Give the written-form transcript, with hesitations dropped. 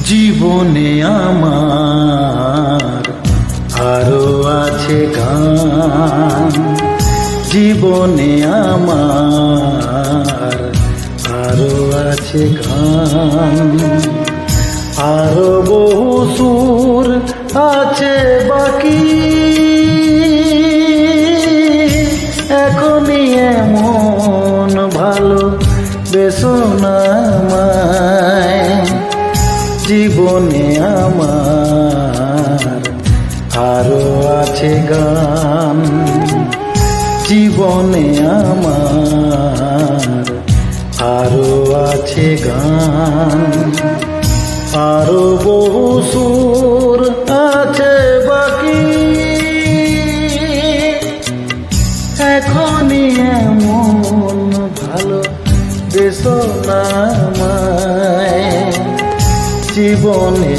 জীবনে আমার আরো আছে গান, জীবনে আমার আরো আছে গান, আরো বহু সুর আছে বাকি, এখনই এমন ভালো বেসো না আমায়। জীবনে আমার আরো আছে গান, জীবনে আমার আরো আছে গান, আরো বহু সুর আছে বাকি, এখনই এমন ভালো বেসো না আমায়। জীবনে